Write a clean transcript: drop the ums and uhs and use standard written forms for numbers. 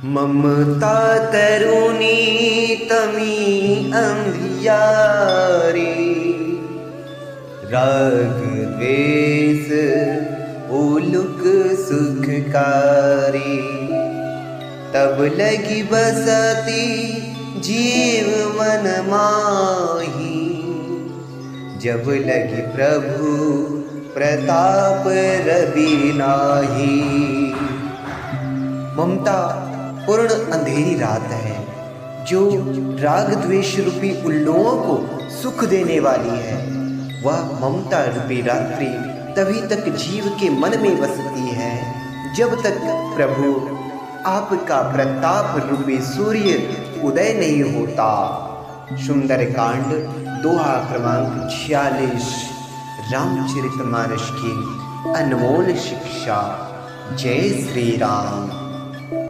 ममता तरुणी तमी अंधियारी, राग द्वेष उलुक सुखकारी। तब लगी बसती जीव मन माही, जब लगी प्रभु प्रताप रवि नाही। ममता पूर्ण अंधेरी रात है जो राग द्वेष रूपी उल्लुओं को सुख देने वाली है। वह ममता रूपी रात्रि तभी तक जीव के मन में बसती है जब तक प्रभु आपका प्रताप रूपी सूर्य उदय नहीं होता। सुंदर कांड दोहा क्रमांक 46 रामचरितमानस की अनमोल शिक्षा। जय श्री राम।